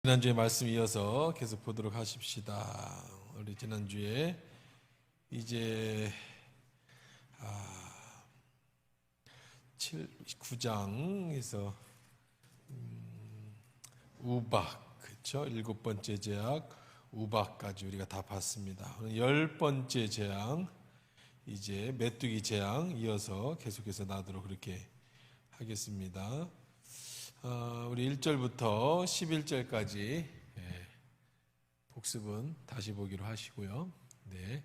지난주에 말씀 이어서 계속 보도록 하십시다. 우리 지난주에 이제 9장에서 우박, 그렇죠? 7번째 재앙 우박까지 우리가 다 봤습니다. 10번째 재앙, 이제 메뚜기 재앙 이어서 계속해서 나도록 그렇게 하겠습니다. 우리 1절부터 11절까지 복습은 다시 보기로 하시고요. 네,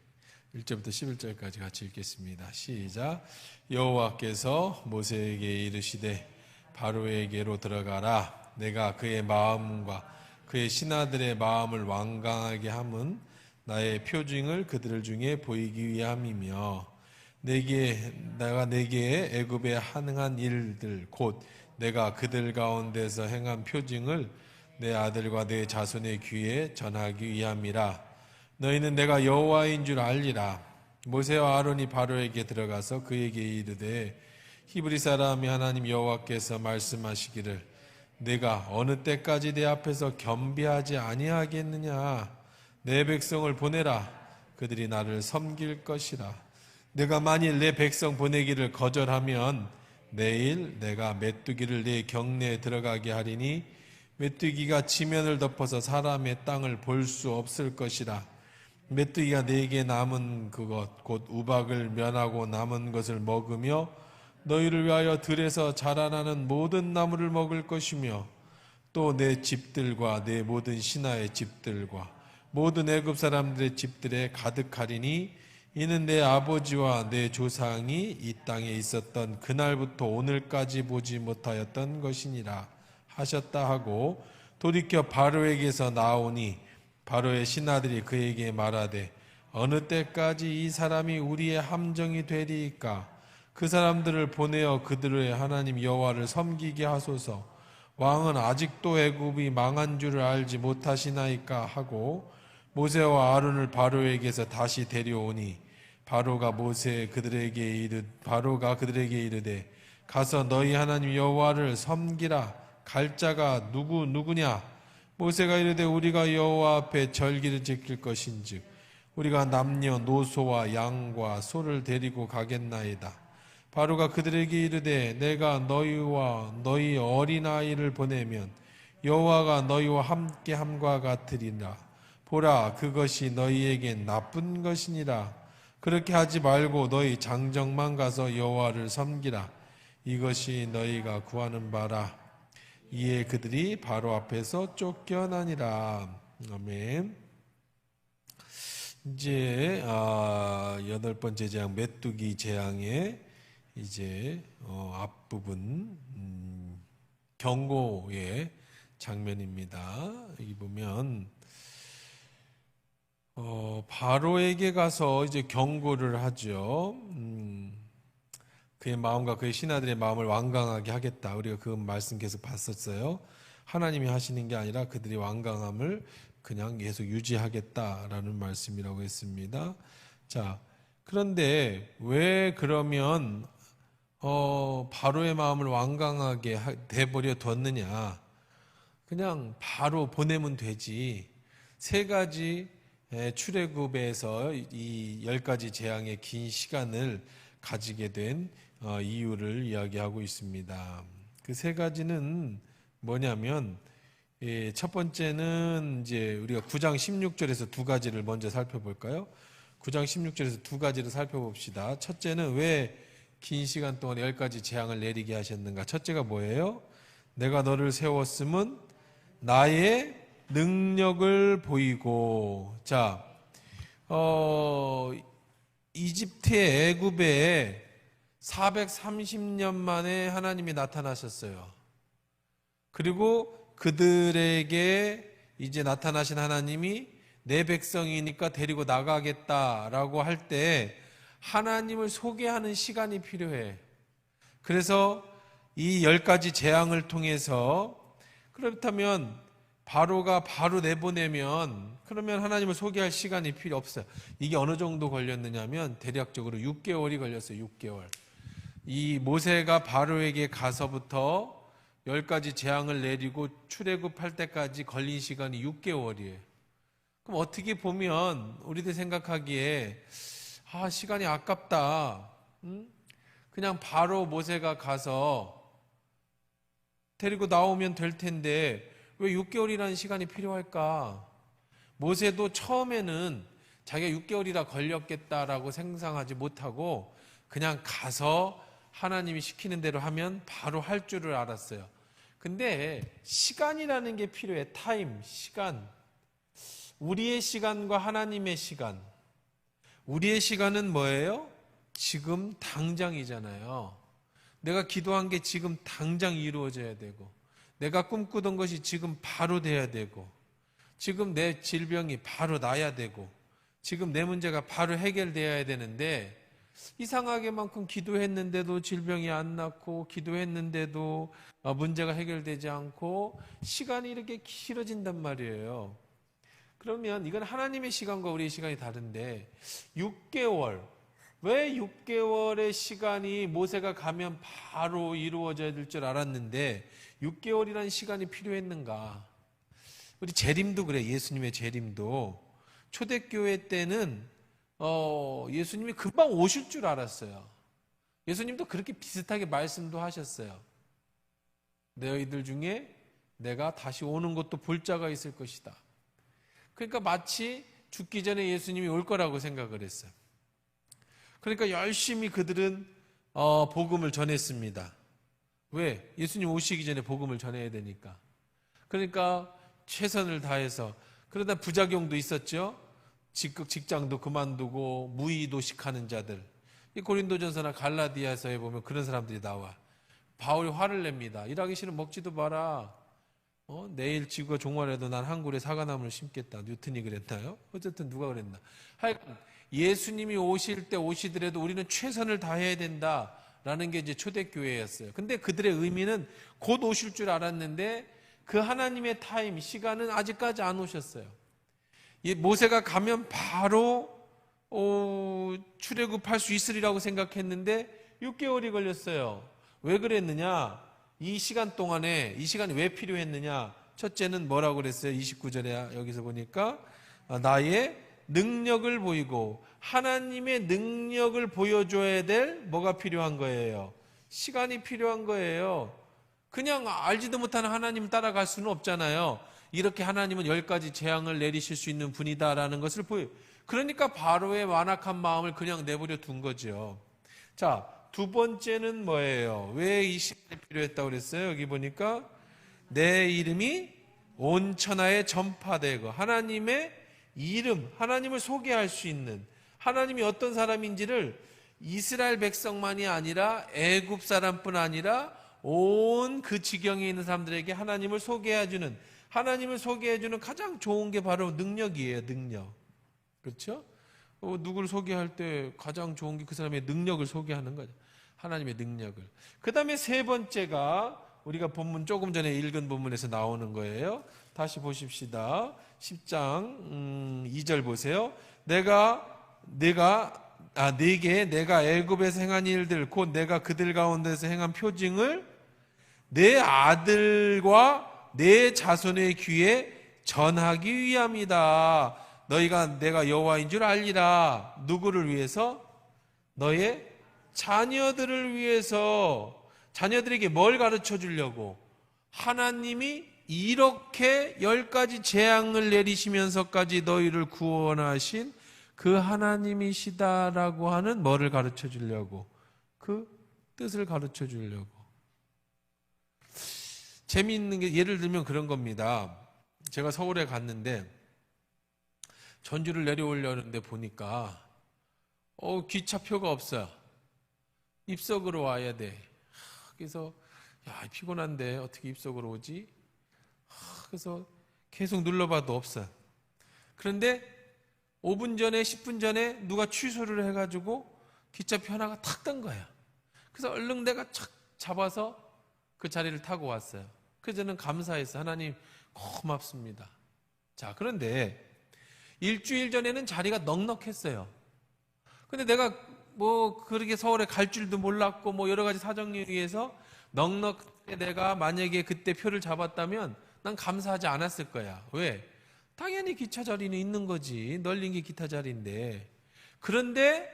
1절부터 11절까지 같이 읽겠습니다. 시작. 여호와께서 모세에게 이르시되 바로에게로 들어가라. 내가 그의 마음과 그의 신하들의 마음을 완강하게 함은 나의 표징을 그들 중에 보이기 위함이며 내가 내게 애굽에 행한 일들 곧 내가 그들 가운데서 행한 표징을 내 아들과 내 자손의 귀에 전하기 위함이라. 너희는 내가 여호와인 줄 알리라. 모세와 아론이 바로에게 들어가서 그에게 이르되 히브리 사람이 하나님 여호와께서 말씀하시기를 내가 어느 때까지 내 앞에서 겸비하지 아니하겠느냐. 내 백성을 보내라. 그들이 나를 섬길 것이라. 내가 만일 내 백성 보내기를 거절하면 내일 내가 메뚜기를 내 경내에 들어가게 하리니 메뚜기가 지면을 덮어서 사람의 땅을 볼 수 없을 것이라. 메뚜기가 내게 남은 그것 곧 우박을 면하고 남은 것을 먹으며 너희를 위하여 들에서 자라나는 모든 나무를 먹을 것이며 또 내 집들과 내 모든 신하의 집들과 모든 애굽 사람들의 집들에 가득하리니 이는 내 아버지와 내 조상이 이 땅에 있었던 그날부터 오늘까지 보지 못하였던 것이니라 하셨다 하고 돌이켜 바로에게서 나오니 바로의 신하들이 그에게 말하되 어느 때까지 이 사람이 우리의 함정이 되리이까. 그 사람들을 보내어 그들의 하나님 여호와를 섬기게 하소서. 왕은 아직도 애굽이 망한 줄을 알지 못하시나이까 하고 모세와 아론을 바로에게서 다시 데려오니 바로가 그들에게 이르되 가서 너희 하나님 여호와를 섬기라. 갈 자가 누구냐. 모세가 이르되 우리가 여호와 앞에 절기를 지킬 것인즉 우리가 남녀노소와 양과 소를 데리고 가겠나이다. 바로가 그들에게 이르되 내가 너희와 너희 어린아이를 보내면 여호와가 너희와 함께함과 같으리라. 보라, 그것이 너희에겐 나쁜 것이니라. 그렇게 하지 말고 너희 장정만 가서 여호와를 섬기라. 이것이 너희가 구하는 바라. 이에 그들이 바로 앞에서 쫓겨나니라. 아멘. 이제 8번째 재앙 메뚜기 재앙의 이제 앞부분 경고의 장면입니다. 여기 보면 바로에게 가서 이제 경고를 하죠. 그의 마음과 그의 신하들의 마음을 완강하게 하겠다. 우리가 그 말씀 계속 봤었어요. 하나님이 하시는 게 아니라 그들이 완강함을 그냥 계속 유지하겠다라는 말씀이라고 했습니다. 자, 그런데 왜 그러면 바로의 마음을 완강하게 돼버려 뒀느냐? 그냥 바로 보내면 되지. 3가지 출애굽에서 이 10가지 재앙의 긴 시간을 가지게 된 이유를 이야기하고 있습니다. 그 3가지는 뭐냐면 첫 번째는 이제 우리가 9장 16절에서 2가지를 먼저 살펴볼까요? 9장 16절에서 2가지를 살펴봅시다. 첫째는 왜 긴 시간 동안 10가지 재앙을 내리게 하셨는가? 첫째가 뭐예요? 내가 너를 세웠음은 나의 능력을 보이고. 자, 이집트의 애굽에 430년 만에 하나님이 나타나셨어요. 그리고 그들에게 이제 나타나신 하나님이 내 백성이니까 데리고 나가겠다라고 할 때 하나님을 소개하는 시간이 필요해. 그래서 이 10가지 재앙을 통해서 그렇다면 바로가 바로 내보내면 그러면 하나님을 소개할 시간이 필요 없어요. 이게 어느 정도 걸렸느냐면 대략적으로 6개월이 걸렸어요. 6개월. 이 모세가 바로에게 가서부터 10가지 재앙을 내리고 출애굽할 때까지 걸린 시간이 6개월이에요. 그럼 어떻게 보면 우리들 생각하기에 시간이 아깝다. 그냥 바로 모세가 가서 데리고 나오면 될 텐데 왜 6개월이라는 시간이 필요할까? 모세도 처음에는 자기가 6개월이라 걸렸겠다라고 상상하지 못하고 그냥 가서 하나님이 시키는 대로 하면 바로 할 줄을 알았어요. 근데 시간이라는 게 필요해. 타임, 시간. 우리의 시간과 하나님의 시간. 우리의 시간은 뭐예요? 지금 당장이잖아요. 내가 기도한 게 지금 당장 이루어져야 되고, 내가 꿈꾸던 것이 지금 바로 돼야 되고, 지금 내 질병이 바로 나야 되고, 지금 내 문제가 바로 해결돼야 되는데, 이상하게만큼 기도했는데도 질병이 안 낫고, 기도했는데도 문제가 해결되지 않고, 시간이 이렇게 길어진단 말이에요. 그러면 이건 하나님의 시간과 우리의 시간이 다른데 6개월, 왜 6개월의 시간이 모세가 가면 바로 이루어져야 될 줄 알았는데 6개월이라는 시간이 필요했는가? 우리 재림도 그래. 예수님의 재림도 초대교회 때는 예수님이 금방 오실 줄 알았어요. 예수님도 그렇게 비슷하게 말씀도 하셨어요. 너희들 중에 내가 다시 오는 것도 볼 자가 있을 것이다. 그러니까 마치 죽기 전에 예수님이 올 거라고 생각을 했어요. 그러니까 열심히 그들은 복음을 전했습니다. 왜? 예수님 오시기 전에 복음을 전해야 되니까. 그러니까 최선을 다해서. 그러다 부작용도 있었죠. 직장도 그만두고 무의도식하는 자들. 이 고린도전서나 갈라디아서에 보면 그런 사람들이 나와. 바울이 화를 냅니다. 일하기 싫으면 먹지도 마라. 내일 지구가 종말해도 난 한 그루의 사과나무를 심겠다. 뉴턴이 그랬나요? 어쨌든 누가 그랬나. 하여간 예수님이 오실 때 오시더라도 우리는 최선을 다해야 된다라는 게 이제 초대교회였어요. 근데 그들의 의미는 곧 오실 줄 알았는데 그 하나님의 타임, 시간은 아직까지 안 오셨어요. 모세가 가면 바로 출애굽할 수 있으리라고 생각했는데 6개월이 걸렸어요. 왜 그랬느냐? 이 시간 동안에 이 시간이 왜 필요했느냐? 첫째는 뭐라고 그랬어요? 29절에 여기서 보니까 나의 능력을 보이고 하나님의 능력을 보여줘야 될 뭐가 필요한 거예요? 시간이 필요한 거예요. 그냥 알지도 못하는 하나님 따라갈 수는 없잖아요. 이렇게 하나님은 10가지 재앙을 내리실 수 있는 분이다라는 것을 보여요. 그러니까 바로의 완악한 마음을 그냥 내버려 둔 거죠. 자, 두 번째는 뭐예요? 왜 이 시간이 필요했다고 그랬어요? 여기 보니까 내 이름이 온 천하에 전파되고 하나님의 이름, 하나님을 소개할 수 있는 하나님이 어떤 사람인지를 이스라엘 백성만이 아니라 애굽 사람뿐 아니라 온 그 지경에 있는 사람들에게 하나님을 소개해주는 하나님을 소개해주는 가장 좋은 게 바로 능력이에요. 능력. 그렇죠? 누구를 소개할 때 가장 좋은 게 그 사람의 능력을 소개하는 거죠. 하나님의 능력을. 그 다음에 세 번째가 우리가 본문 조금 전에 읽은 본문에서 나오는 거예요. 다시 보십시다. 10장 2절 보세요. 네게 내가 애굽에서 행한 일들 곧 내가 그들 가운데서 행한 표징을 내 아들과 내 자손의 귀에 전하기 위함이다. 너희가 내가 여호와인 줄 알리라. 누구를 위해서? 너의 자녀들을 위해서. 자녀들에게 뭘 가르쳐 주려고? 하나님이 이렇게 10가지 재앙을 내리시면서까지 너희를 구원하신 그 하나님이시다라고 하는 뭐를 가르쳐 주려고? 그 뜻을 가르쳐 주려고. 재미있는 게 예를 들면 그런 겁니다. 제가 서울에 갔는데 전주를 내려오려는데 보니까 기차표가 없어요. 입석으로 와야 돼. 그래서 피곤한데 어떻게 입석으로 오지? 그래서 계속 눌러봐도 없어요. 그런데 5분 전에 10분 전에 누가 취소를 해가지고 기차표 하나가 탁 뜬 거예요. 그래서 얼른 내가 착 잡아서 그 자리를 타고 왔어요. 그래서 저는 감사했어요. 하나님 고맙습니다. 자, 그런데 일주일 전에는 자리가 넉넉했어요. 근데 내가 그렇게 서울에 갈 줄도 몰랐고 여러 가지 사정에 의해서 내가 만약에 그때 표를 잡았다면 난 감사하지 않았을 거야. 왜? 당연히 기차 자리는 있는 거지. 널린 게 기차 자리인데. 그런데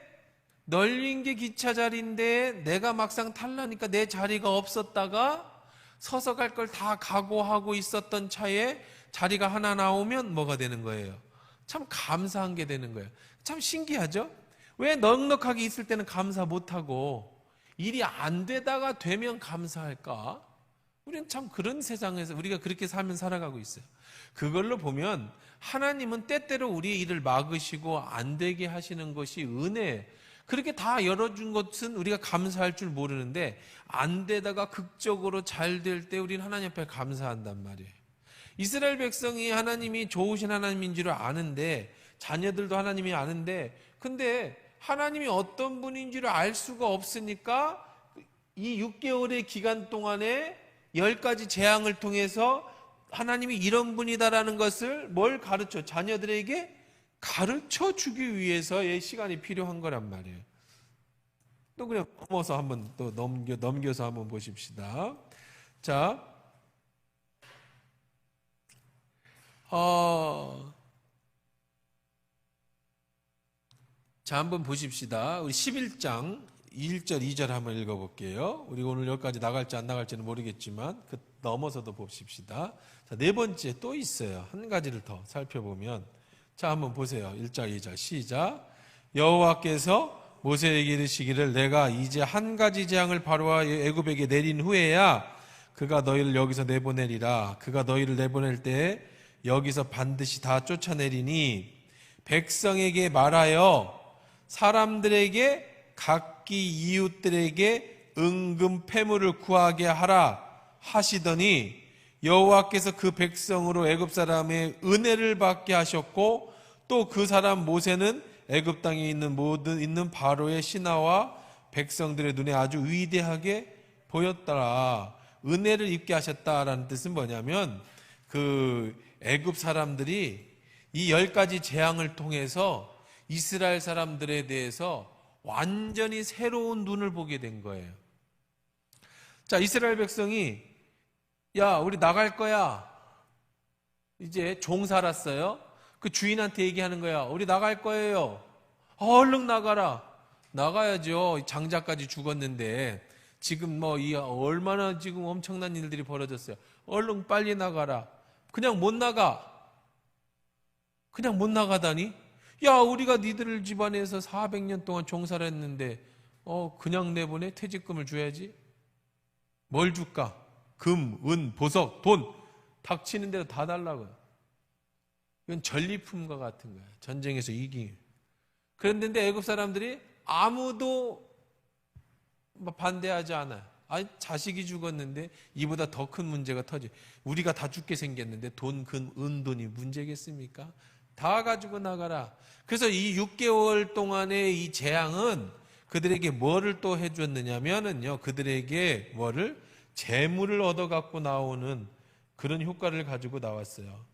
널린 게 기차 자리인데 내가 막상 탈라니까 내 자리가 없었다가 서서 갈 걸 다 각오하고 있었던 차에 자리가 하나 나오면 뭐가 되는 거예요? 참 감사한 게 되는 거예요. 참 신기하죠? 왜 넉넉하게 있을 때는 감사 못하고 일이 안 되다가 되면 감사할까? 우리는 참 그런 세상에서 우리가 그렇게 살면 살아가고 있어요. 그걸로 보면 하나님은 때때로 우리의 일을 막으시고 안 되게 하시는 것이 은혜. 그렇게 다 열어준 것은 우리가 감사할 줄 모르는데 안 되다가 극적으로 잘 될 때 우리는 하나님 앞에 감사한단 말이에요. 이스라엘 백성이 하나님이 좋으신 하나님인 줄 아는데 자녀들도 하나님이 아는데 근데 하나님이 어떤 분인 줄 알 수가 없으니까 이 6개월의 기간 동안에 10가지 재앙을 통해서 하나님이 이런 분이다라는 것을 뭘 가르쳐? 자녀들에게 가르쳐 주기 위해서의 시간이 필요한 거란 말이에요. 또 그냥 넘어서 한번 또 넘겨서 한번 보십시다. 자, 한번 보십시다. 우리 11장 1절, 2절 한번 읽어볼게요. 우리 오늘 여기까지 나갈지 안 나갈지는 모르겠지만 그 넘어서도 봅시다. 자, 네 번째 또 있어요. 한 가지를 더 살펴보면 자, 한번 보세요. 1절, 2절 시작. 여호와께서 모세에게 이르시기를 내가 이제 한 가지 재앙을 바로와 애굽에게 내린 후에야 그가 너희를 여기서 내보내리라. 그가 너희를 내보낼 때 여기서 반드시 다 쫓아내리니 백성에게 말하여 사람들에게 각기 이웃들에게 은금 패물을 구하게 하라 하시더니 여호와께서 그 백성으로 애굽 사람의 은혜를 받게 하셨고 또 그 사람 모세는 애굽 땅에 있는 바로의 신하와 백성들의 눈에 아주 위대하게 보였더라. 은혜를 입게 하셨다라는 뜻은 뭐냐면 그 애굽 사람들이 이 10가지 재앙을 통해서 이스라엘 사람들에 대해서 완전히 새로운 눈을 보게 된 거예요. 자, 이스라엘 백성이 야, 우리 나갈 거야. 이제 종 살았어요. 그 주인한테 얘기하는 거야. 우리 나갈 거예요. 얼른 나가라. 나가야죠. 장자까지 죽었는데 지금 얼마나 지금 엄청난 일들이 벌어졌어요. 얼른 빨리 나가라. 그냥 못 나가. 그냥 못 나가다니? 야, 우리가 니들 집안에서 400년 동안 종사를 했는데 그냥 내보내? 퇴직금을 줘야지. 뭘 줄까? 금, 은, 보석, 돈 닥치는 대로 다 달라고요. 이건 전리품과 같은 거야. 전쟁에서 이긴. 그런데 애굽 사람들이 아무도 반대하지 않아요. 아니, 자식이 죽었는데 이보다 더 큰 문제가 터지. 우리가 다 죽게 생겼는데 돈, 금, 은, 돈이 문제겠습니까? 다 가지고 나가라. 그래서 이 6개월 동안의 이 재앙은 그들에게 뭐를 또 해줬느냐면은요, 그들에게 뭐를? 재물을 얻어 갖고 나오는 그런 효과를 가지고 나왔어요.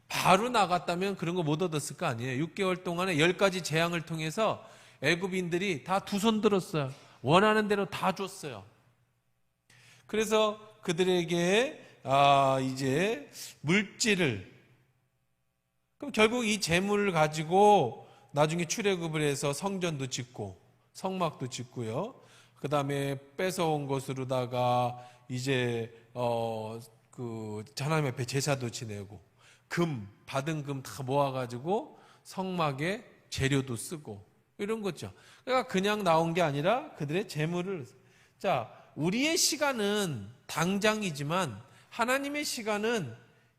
바로 나갔다면 그런 거 못 얻었을 거 아니에요. 6개월 동안에 10가지 재앙을 통해서 애굽인들이 다 두 손 들었어요. 원하는 대로 다 줬어요. 그래서 그들에게 이제 물질을, 그럼 결국 이 재물을 가지고 나중에 출애굽을 해서 성전도 짓고 성막도 짓고요. 그 다음에 뺏어온 것으로다가 이제 그 하나님 앞에 제사도 지내고 받은 금 다 모아가지고 성막에 재료도 쓰고 이런 거죠. 그러니까 그냥 나온 게 아니라 그들의 재물을. 자, 우리의 시간은 당장이지만 하나님의 시간은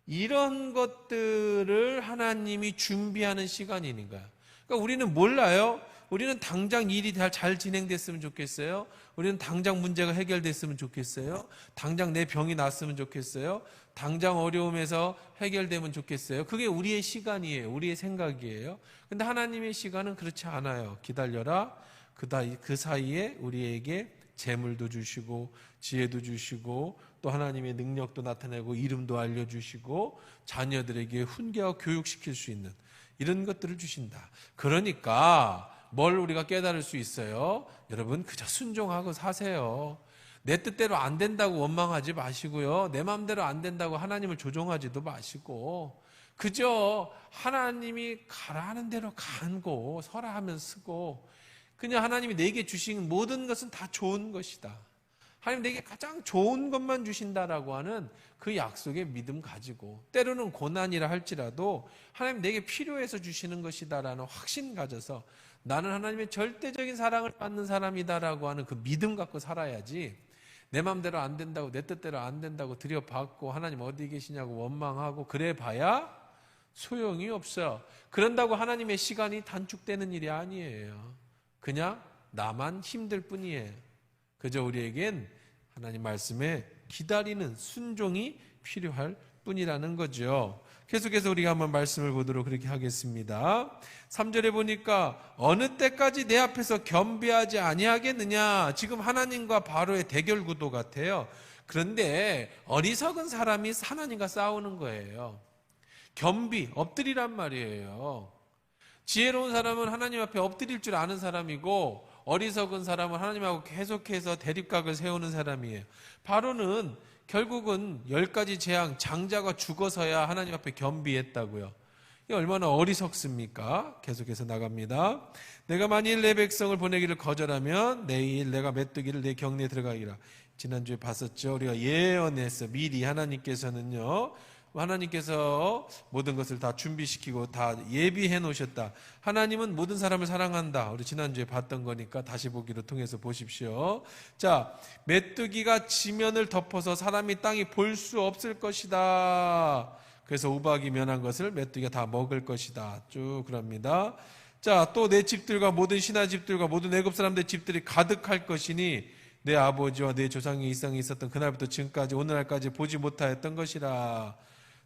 이런 것들을 하나님이 준비하는 시간인 거야. 그러니까 우리는 몰라요. 우리는 당장 일이 잘 진행됐으면 좋겠어요. 우리는 당장 문제가 해결됐으면 좋겠어요. 당장 내 병이 낫으면 좋겠어요. 당장 어려움에서 해결되면 좋겠어요. 그게 우리의 시간이에요. 우리의 생각이에요. 근데 하나님의 시간은 그렇지 않아요. 기다려라. 그 사이에 우리에게 재물도 주시고 지혜도 주시고 또 하나님의 능력도 나타내고 이름도 알려주시고 자녀들에게 훈계와 교육시킬 수 있는 이런 것들을 주신다. 그러니까 뭘 우리가 깨달을 수 있어요? 여러분, 그저 순종하고 사세요. 내 뜻대로 안 된다고 원망하지 마시고요. 내 마음대로 안 된다고 하나님을 조종하지도 마시고 그저 하나님이 가라 하는 대로 간고 서라 하면 쓰고 그냥 하나님이 내게 주신 모든 것은 다 좋은 것이다. 하나님 내게 가장 좋은 것만 주신다라고 하는 그 약속에 믿음 가지고 때로는 고난이라 할지라도 하나님 내게 필요해서 주시는 것이다라는 확신 가져서 나는 하나님의 절대적인 사랑을 받는 사람이다라고 하는 그 믿음 갖고 살아야지 내 마음대로 안 된다고 내 뜻대로 안 된다고 들여받고 하나님 어디 계시냐고 원망하고 그래 봐야 소용이 없어요. 그런다고 하나님의 시간이 단축되는 일이 아니에요. 그냥 나만 힘들 뿐이에요. 그저 우리에겐 하나님 말씀에 기다리는 순종이 필요할 뿐이라는 거죠. 계속해서 우리가 한번 말씀을 보도록 그렇게 하겠습니다. 3절에 보니까 어느 때까지 내 앞에서 겸비하지 아니하겠느냐. 지금 하나님과 바로의 대결 구도 같아요. 그런데 어리석은 사람이 하나님과 싸우는 거예요. 겸비, 엎드리란 말이에요. 지혜로운 사람은 하나님 앞에 엎드릴 줄 아는 사람이고 어리석은 사람은 하나님하고 계속해서 대립각을 세우는 사람이에요. 바로는 결국은 10가지 재앙, 장자가 죽어서야 하나님 앞에 겸비했다고요. 이게 얼마나 어리석습니까? 계속해서 나갑니다. 내가 만일 내 백성을 보내기를 거절하면 내일 내가 메뚜기를 내 경내에 들어가기라. 지난주에 봤었죠. 우리가 예언했어. 미리 하나님께서는요. 하나님께서 모든 것을 다 준비시키고 다 예비해 놓으셨다. 하나님은 모든 사람을 사랑한다. 우리 지난주에 봤던 거니까 다시 보기로 통해서 보십시오. 자, 메뚜기가 지면을 덮어서 사람이 땅이 볼 수 없을 것이다. 그래서 우박이 면한 것을 메뚜기가 다 먹을 것이다. 쭉 그럽니다. 자, 또 내 집들과 모든 신하 집들과 모든 애굽 사람들의 집들이 가득할 것이니 내 아버지와 내 조상의 이상이 있었던 그날부터 지금까지 오늘날까지 보지 못하였던 것이라.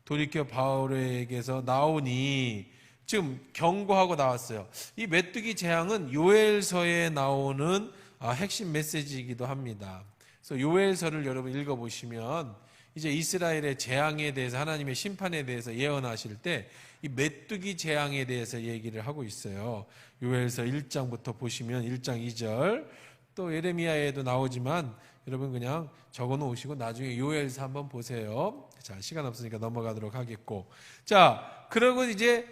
돌이켜 바울에게서 나오니 지금 경고하고 나왔어요. 이 메뚜기 재앙은 요엘서에 나오는 핵심 메시지이기도 합니다. 그래서 요엘서를 여러분 읽어보시면 이제 이스라엘의 재앙에 대해서 하나님의 심판에 대해서 예언하실 때 이 메뚜기 재앙에 대해서 얘기를 하고 있어요. 요엘서 1장부터 보시면 1장 2절 또 예레미야에도 나오지만 여러분 그냥 적어 놓으시고 나중에 요엘서 한번 보세요. 자, 시간 없으니까 넘어가도록 하겠고. 자, 그러고 이제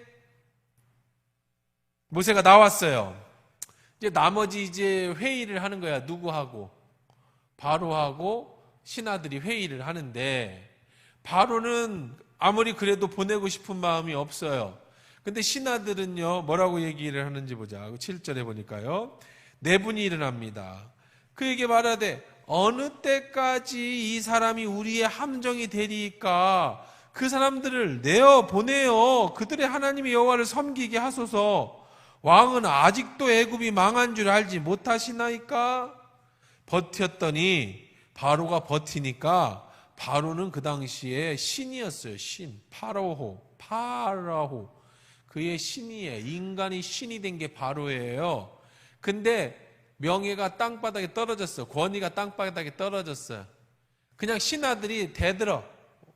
모세가 나왔어요. 이제 나머지 이제 회의를 하는 거야. 누구하고? 바로하고 신하들이 회의를 하는데 바로는 아무리 그래도 보내고 싶은 마음이 없어요. 근데 신하들은요, 뭐라고 얘기를 하는지 보자. 7절에 보니까요. 네 분이 일어납니다. 그에게 말하되 어느 때까지 이 사람이 우리의 함정이 되리까? 그 사람들을 내어 보내어 그들의 하나님의 여호와를 섬기게 하소서. 왕은 아직도 애굽이 망한 줄 알지 못하시나이까? 버텼더니 바로가 버티니까 바로는 그 당시에 신이었어요. 신. 파라호. 그의 신이에요. 인간이 신이 된 게 바로예요. 근데 명예가 땅바닥에 떨어졌어. 권위가 땅바닥에 떨어졌어요. 그냥 신하들이 대들어.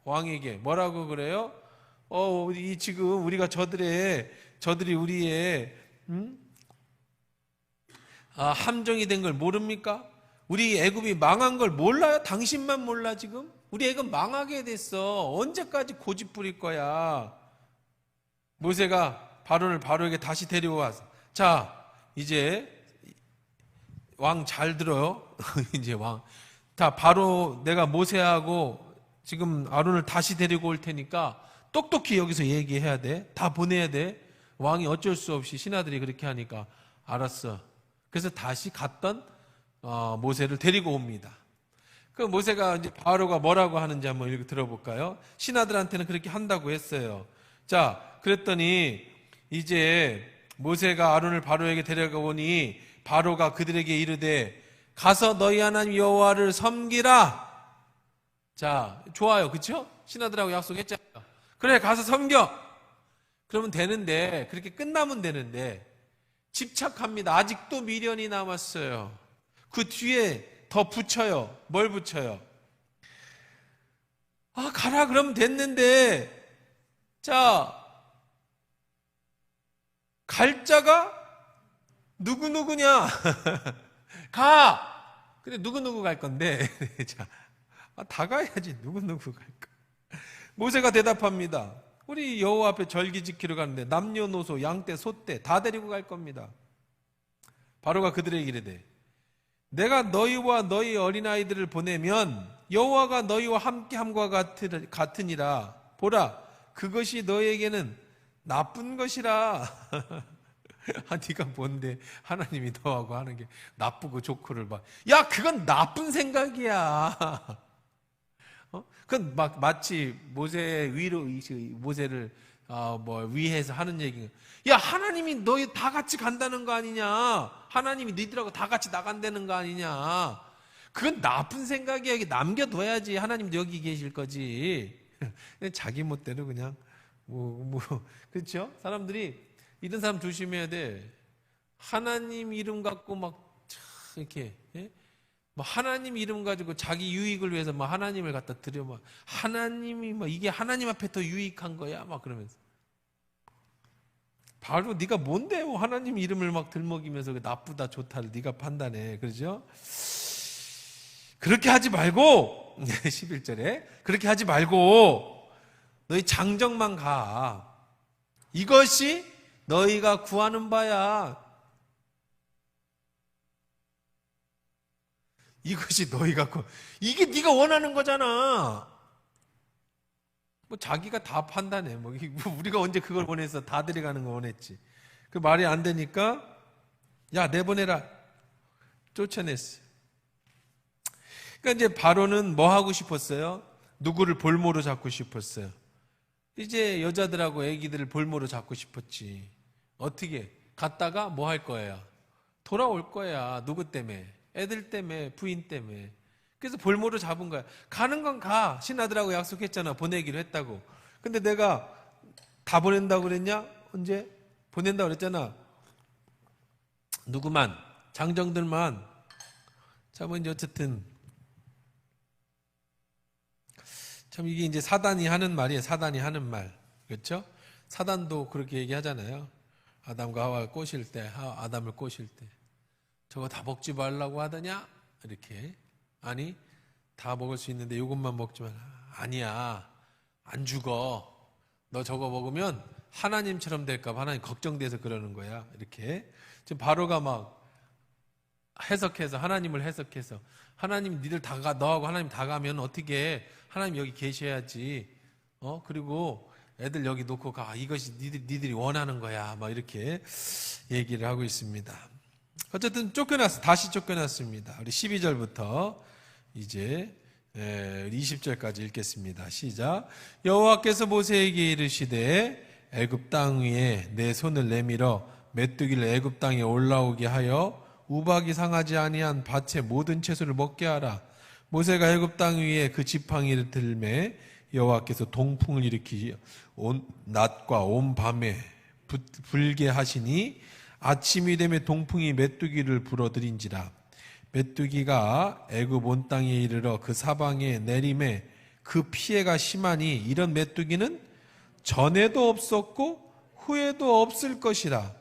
왕에게. 뭐라고 그래요? 지금 우리가 저들이 우리의, 함정이 된 걸 모릅니까? 우리 애굽이 망한 걸 몰라요? 당신만 몰라, 지금? 우리 애굽 망하게 됐어. 언제까지 고집 부릴 거야? 모세가 바로에게 다시 데려와서. 자, 이제 왕 잘 들어요. 이제 바로 내가 모세하고 지금 아론을 다시 데리고 올 테니까 똑똑히 여기서 얘기해야 돼. 다 보내야 돼. 왕이 어쩔 수 없이 신하들이 그렇게 하니까 알았어. 그래서 다시 갔던 모세를 데리고 옵니다. 그 모세가 이제 바로가 뭐라고 하는지 한번 읽어 들어볼까요? 신하들한테는 그렇게 한다고 했어요. 자, 그랬더니 이제 모세가 아론을 바로에게 데려가 오니 바로가 그들에게 이르되 가서 너희 하나님 여호와를 섬기라. 자, 좋아요. 그렇죠? 신하들하고 약속했잖아요. 그래, 가서 섬겨. 그러면 되는데, 그렇게 끝나면 되는데 집착합니다. 아직도 미련이 남았어요. 그 뒤에 더 붙여요. 뭘 붙여요? 가라 그러면 됐는데, 자, 갈 자가 누구누구냐? 가! 근데 누구누구 갈 건데? 자, 다 가야지. 누구누구 갈까? 모세가 대답합니다. 우리 여호와 앞에 절기 지키러 가는데 남녀노소, 양떼, 소떼 다 데리고 갈 겁니다. 바로가 그들에게 이르되 내가 너희와 너희 어린아이들을 보내면 여호와가 너희와 함께함과 같으니라. 보라, 그것이 너희에게는 나쁜 것이라. 네가 뭔데 하나님이 너하고 하는 게 나쁘고 좋고를 봐. 야, 그건 나쁜 생각이야. 그건 마치 모세의 위로 모세를 위해서 하는 얘기가. 야, 하나님이 너희 다 같이 간다는 거 아니냐? 하나님이 너희들하고 다 같이 나간다는 거 아니냐? 그건 나쁜 생각이야. 이게 남겨둬야지. 하나님도 여기 계실 거지. 자기 멋대로 그냥 그렇죠? 사람들이 이런 사람 조심해야 돼. 하나님 이름 갖고 이렇게 하나님 이름 가지고 자기 유익을 위해서 하나님을 갖다 드려 하나님이 이게 하나님 앞에 더 유익한 거야 그러면서 바로 네가 뭔데 하나님 이름을 들먹이면서 나쁘다 좋다를 네가 판단해. 그러죠? 그렇게 하지 말고 11절에 그렇게 하지 말고 너희 장정만 가. 이것이 너희가 구하는 바야. 이것이 너희가 이게 네가 원하는 거잖아. 자기가 다 판단해. 우리가 언제 그걸 원해서 다 데려가는 거 원했지. 그 말이 안 되니까 야, 내보내라. 쫓아냈어요. 그러니까 이제 바로는 뭐 하고 싶었어요? 누구를 볼모로 잡고 싶었어요. 이제 여자들하고 애기들을 볼모로 잡고 싶었지. 어떻게? 갔다가 뭐 할 거예요? 돌아올 거야. 누구 때문에? 애들 때문에, 부인 때문에. 그래서 볼모로 잡은 거야. 가는 건 가. 신하들하고 약속했잖아. 보내기로 했다고. 근데 내가 다 보낸다고 그랬냐? 언제? 보낸다고 그랬잖아. 누구만? 장정들만. 자, 이제 어쨌든 참 이게 이제 사단이 하는 말이에요. 사단이 하는 말. 그렇죠? 사단도 그렇게 얘기하잖아요. 아담과 하와를 꼬실 때, 아담을 꼬실 때. 저거 다 먹지 말라고 하더냐? 이렇게. 아니, 다 먹을 수 있는데 이것만 먹지 마라. 아니야. 안 죽어. 너 저거 먹으면 하나님처럼 될까 봐 하나님 걱정돼서 그러는 거야. 이렇게. 지금 바로가 해석해서, 하나님을 해석해서, 하나님 니들 다 가, 너하고 하나님 다 가면 어떻게 해? 하나님 여기 계셔야지. 그리고 애들 여기 놓고 가. 이것이 니들이 원하는 거야. 이렇게 얘기를 하고 있습니다. 어쨌든 다시 쫓겨났습니다. 우리 12절부터 이제 20절까지 읽겠습니다. 시작. 여호와께서 모세에게 이르시되 애굽 땅 위에 내 손을 내밀어 메뚜기를 애굽 땅에 올라오게 하여 우박이 상하지 아니한 밭의 모든 채소를 먹게 하라. 모세가 애굽 땅 위에 그 지팡이를 들매 여호와께서 동풍을 일으키시 온 낮과 온 밤에 불게 하시니 아침이 되면 동풍이 메뚜기를 불어들인지라. 메뚜기가 애굽 온 땅에 이르러 그 사방에 내림에 그 피해가 심하니 이런 메뚜기는 전에도 없었고 후에도 없을 것이라.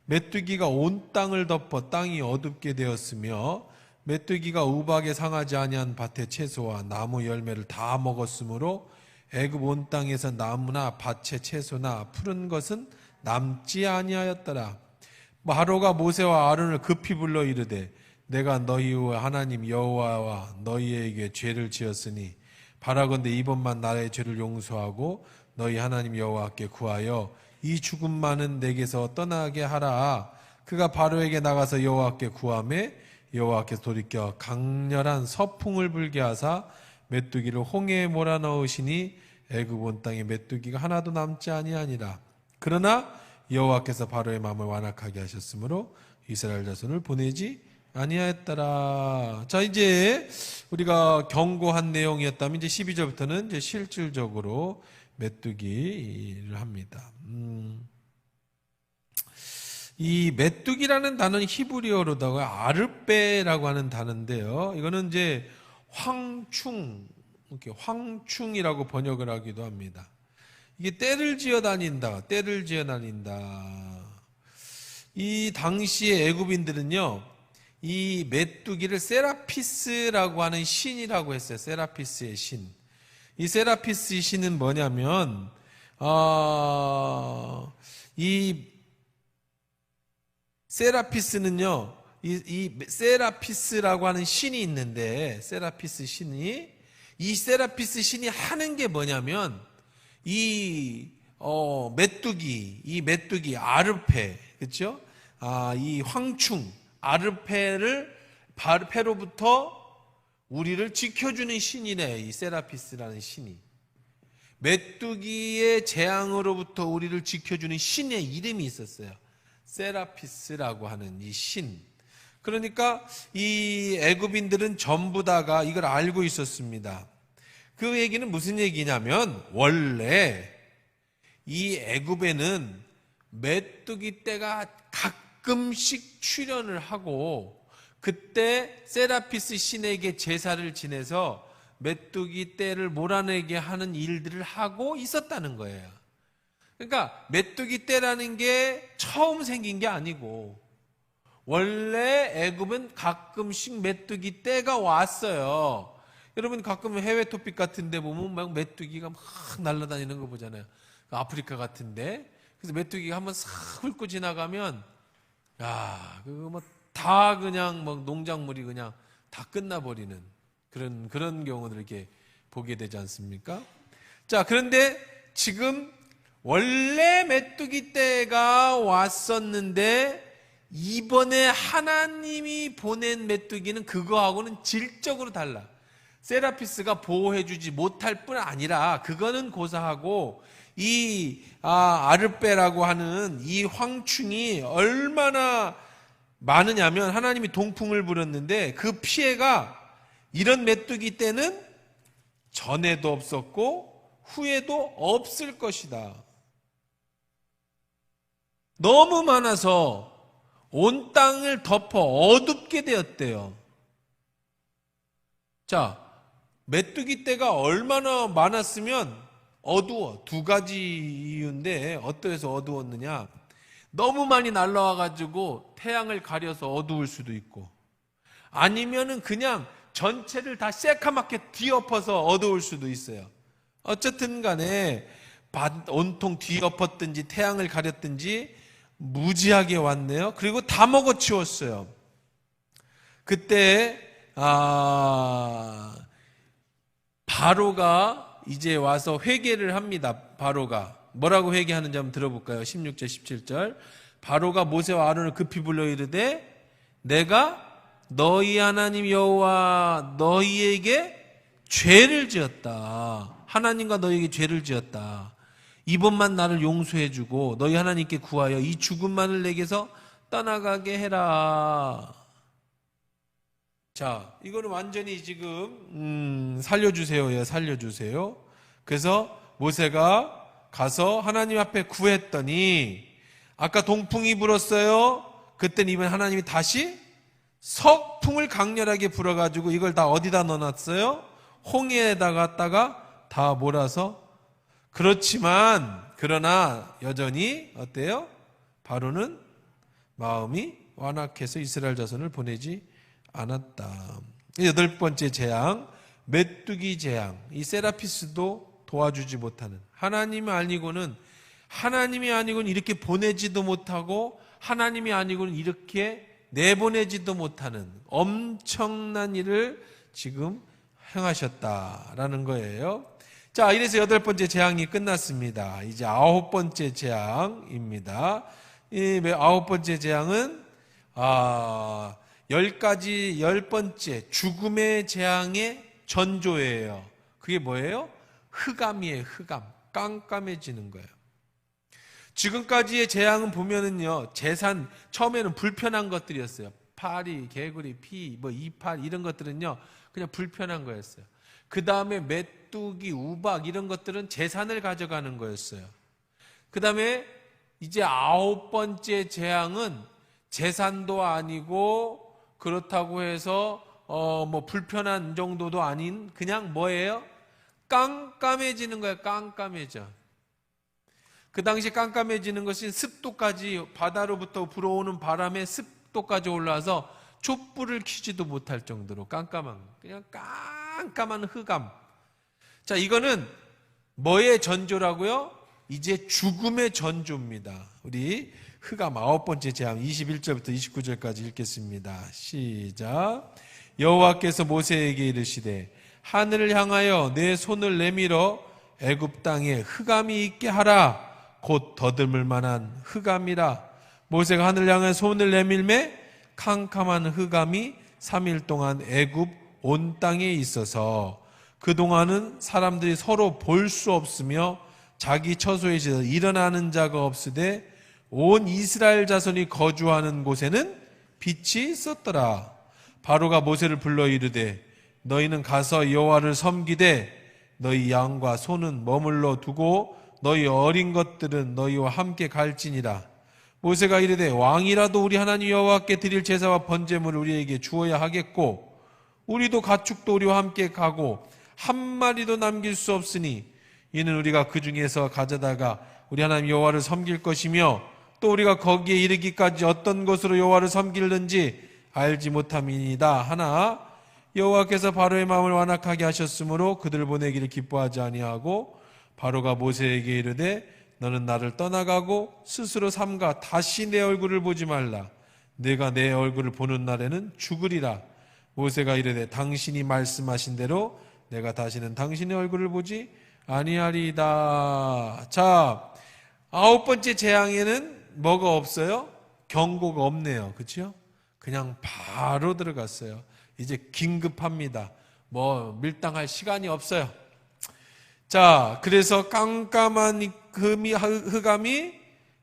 메뚜기가 온 땅을 덮어 땅이 어둡게 되었으며 메뚜기가 우박에 상하지 아니한 밭의 채소와 나무 열매를 다 먹었으므로 애굽 온 땅에서 나무나 밭의 채소나 푸른 것은 남지 아니하였더라. 바로가 모세와 아론을 급히 불러 이르되 내가 너희와 하나님 여호와와 너희에게 죄를 지었으니 바라건대 이번만 나의 죄를 용서하고 너희 하나님 여호와께 구하여 이 죽음만은 내게서 떠나게 하라. 그가 바로에게 나가서 여호와께 구하매 여호와께서 돌이켜 강렬한 서풍을 불게 하사 메뚜기를 홍해에 몰아넣으시니 애굽 온 땅에 메뚜기가 하나도 남지 아니하니라. 그러나 여호와께서 바로의 마음을 완악하게 하셨으므로 이스라엘 자손을 보내지 아니하였더라. 자, 이제 우리가 경고한 내용이었다면 이제 12절부터는 이제 실질적으로 메뚜기를 합니다. 이 메뚜기라는 단어는 히브리어로다가 아르베라고 하는 단어인데요. 이거는 이제 황충이라고 번역을 하기도 합니다. 이게 떼를 지어 다닌다. 이 당시의 애굽인들은요, 이 메뚜기를 세라피스라고 하는 신이라고 했어요. 세라피스의 신. 이 세라피스의 신은 뭐냐면 이 세라피스는요, 이 세라피스라고 하는 신이 있는데, 세라피스 신이, 이 세라피스 신이 하는 게 뭐냐면, 이 메뚜기 아르페, 그렇죠? 이 황충 아르페로부터 우리를 지켜주는 신이네, 이 세라피스라는 신이. 메뚜기의 재앙으로부터 우리를 지켜주는 신의 이름이 있었어요. 세라피스라고 하는 이 신. 그러니까 이 애굽인들은 전부 다가 이걸 알고 있었습니다. 그 얘기는 무슨 얘기냐면, 원래 이 애굽에는 메뚜기 떼가 가끔씩 출현을 하고, 그때 세라피스 신에게 제사를 지내서 메뚜기 떼를 몰아내게 하는 일들을 하고 있었다는 거예요. 그러니까 메뚜기 떼라는 게 처음 생긴 게 아니고, 원래 애굽은 가끔씩 메뚜기 떼가 왔어요. 여러분 가끔 해외 토픽 같은 데 보면 막 메뚜기가 막 날아다니는 거 보잖아요. 아프리카 같은데. 그래서 메뚜기가 한번 싹 훑고 지나가면, 야, 그거 뭐 다 그냥 뭐 농작물이 그냥 다 끝나버리는 그런 경우를 이렇게 보게 되지 않습니까? 자, 그런데 지금 원래 메뚜기 떼가 왔었는데, 이번에 하나님이 보낸 메뚜기는 그거하고는 질적으로 달라. 세라피스가 보호해주지 못할 뿐 아니라, 그거는 고사하고, 이 아르베라고 하는 이 황충이 얼마나 많으냐면, 하나님이 동풍을 불었는데 그 피해가 이런 메뚜기 때는 전에도 없었고 후에도 없을 것이다. 너무 많아서 온 땅을 덮어 어둡게 되었대요. 자, 메뚜기 떼가 얼마나 많았으면 어두워. 두 가지 이유인데 어떠해서 어두웠느냐? 너무 많이 날라와가지고 태양을 가려서 어두울 수도 있고, 아니면은 그냥 전체를 다 새카맣게 뒤엎어서 어두울 수도 있어요. 어쨌든 간에 온통 뒤엎었든지 태양을 가렸든지 무지하게 왔네요. 그리고 다 먹어치웠어요. 그때 바로가 이제 와서 회개를 합니다. 바로가 뭐라고 회개하는지 한번 들어볼까요? 16절 17절. 바로가 모세와 아론을 급히 불러 이르되, 내가 너희 하나님 여호와 너희에게 죄를 지었다. 하나님과 너희에게 죄를 지었다. 이번만 나를 용서해주고 너희 하나님께 구하여 이 죽음만을 내게서 떠나가게 해라. 자, 이거는 완전히 지금 살려주세요. 살려주세요. 그래서 모세가 가서 하나님 앞에 구했더니, 아까 동풍이 불었어요. 그때는 이번 하나님이 다시 석풍을 강렬하게 불어가지고 이걸 다 어디다 넣어놨어요? 홍해에다 갖다가 다 몰아서. 그러나 여전히 어때요? 바로는 마음이 완악해서 이스라엘 자손을 보내지 않았다. 8번째 재앙, 메뚜기 재앙. 이 세라피스도 도와주지 못하는, 하나님이 아니고는 이렇게 보내지도 못하고, 하나님이 아니고는 이렇게 내보내지도 못하는 엄청난 일을 지금 행하셨다라는 거예요. 자, 이래서 8번째 재앙이 끝났습니다. 이제 9번째 재앙입니다. 이 9번째 재앙은 10번째 죽음의 재앙의 전조예요. 그게 뭐예요? 흑암이에요. 흑암. 깜깜해지는 거예요. 지금까지의 재앙은 보면은요, 재산, 처음에는 불편한 것들이었어요. 파리, 개구리, 피, 이파 이런 것들은요, 그냥 불편한 거였어요. 그 다음에 메뚜기, 우박 이런 것들은 재산을 가져가는 거였어요. 그 다음에 이제 9번째 재앙은 재산도 아니고, 그렇다고 해서 불편한 정도도 아닌, 그냥 뭐예요? 깜깜해지는 거예요. 깜깜해져. 그 당시 깜깜해지는 것이 습도까지, 바다로부터 불어오는 바람에 습도까지 올라와서 촛불을 켜지도 못할 정도로 깜깜한, 그냥 깜깜한 흑암. 자, 이거는 뭐의 전조라고요? 이제 죽음의 전조입니다. 우리 흑암 9번째 재앙 21절부터 29절까지 읽겠습니다. 시작. 여호와께서 모세에게 이르시되 하늘을 향하여 내 손을 내밀어 애굽 땅에 흑암이 있게 하라. 곧 더듬을 만한 흑암이라. 모세가 하늘을 향해 손을 내밀매 캄캄한 흑암이 3일 동안 애굽 온 땅에 있어서 그동안은 사람들이 서로 볼 수 없으며 자기 처소에서 일어나는 자가 없으되 온 이스라엘 자손이 거주하는 곳에는 빛이 있었더라. 바로가 모세를 불러 이르되 너희는 가서 여호와를 섬기되 너희 양과 소는 머물러 두고 너희 어린 것들은 너희와 함께 갈지니라. 모세가 이르되 왕이라도 우리 하나님 여호와께 드릴 제사와 번제물을 우리에게 주어야 하겠고 우리도 가축도 우리와 함께 가고 한 마리도 남길 수 없으니 이는 우리가 그 중에서 가져다가 우리 하나님 여호와를 섬길 것이며 또 우리가 거기에 이르기까지 어떤 것으로 여호와를 섬길는지 알지 못함이니이다 하나 여호와께서 바로의 마음을 완악하게 하셨으므로 그들을 보내기를 기뻐하지 아니하고 바로가 모세에게 이르되 너는 나를 떠나가고 스스로 삼가 다시 내 얼굴을 보지 말라. 내가 내 얼굴을 보는 날에는 죽으리라. 모세가 이르되 당신이 말씀하신 대로 내가 다시는 당신의 얼굴을 보지 아니하리이다. 자, 9번째 재앙에는 뭐가 없어요? 경고가 없네요. 그렇죠? 그냥 바로 들어갔어요. 이제 긴급합니다. 뭐 밀당할 시간이 없어요. 자, 그래서 깜깜한 흑암이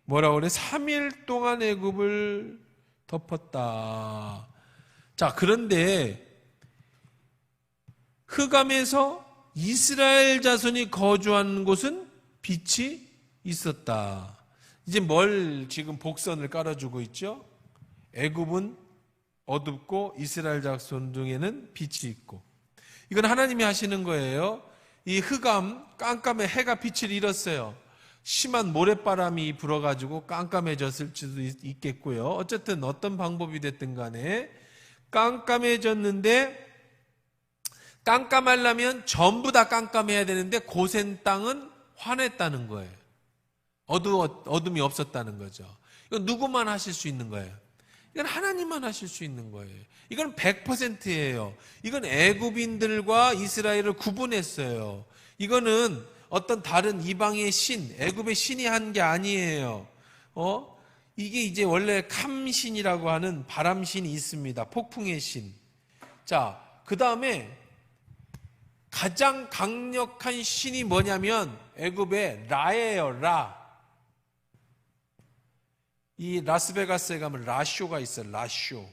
뭐라고 그래? 3일 동안 애굽을 덮었다. 자, 그런데 흑암에서 이스라엘 자손이 거주하는 곳은 빛이 있었다. 이제 뭘 지금 복선을 깔아주고 있죠? 애굽은 어둡고 이스라엘 자손 중에는 빛이 있고. 이건 하나님이 하시는 거예요. 이 흑암, 깜깜해 해가 빛을 잃었어요. 심한 모래바람이 불어가지고 깜깜해졌을 수도 있겠고요. 어쨌든 어떤 방법이 됐든 간에 깜깜해졌는데 깜깜하려면 전부 다 깜깜해야 되는데 고센 땅은 환했다는 거예요. 어둠이 없었다는 거죠. 이건 누구만 하실 수 있는 거예요. 이건 하나님만 하실 수 있는 거예요. 이건 100%예요. 이건 애굽인들과 이스라엘을 구분했어요. 이거는 어떤 다른 이방의 신, 애굽의 신이 한 게 아니에요. 이게 이제 원래 캄신이라고 하는 바람신이 있습니다. 폭풍의 신. 자, 그 다음에 가장 강력한 신이 뭐냐면 애굽의 라예요. 라. 이 라스베가스에 가면 라쇼가 있어요. 라쇼.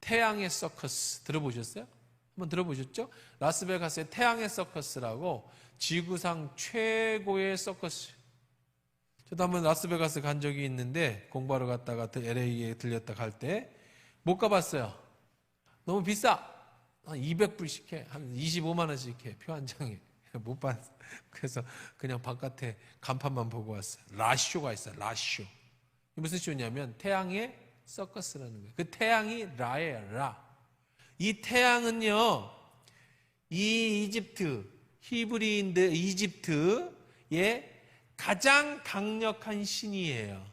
태양의 서커스 들어보셨어요? 한번 들어보셨죠? 라스베가스의 태양의 서커스라고 지구상 최고의 서커스. 저도 한번 라스베가스 간 적이 있는데 공부하러 갔다가 LA에 들렸다 갈 때 못 가봤어요. 너무 비싸. 한 200불씩 해. 한 25만 원씩 해. 표 한 장에. 못 봤어. 그래서 그냥 바깥에 간판만 보고 왔어요. 라쇼가 있어요. 라쇼. 무슨 쇼냐면 태양의 서커스라는 거예요. 그 태양이 라예요. 라. 이 태양은요, 이 이집트, 히브리인들 이집트의 가장 강력한 신이에요.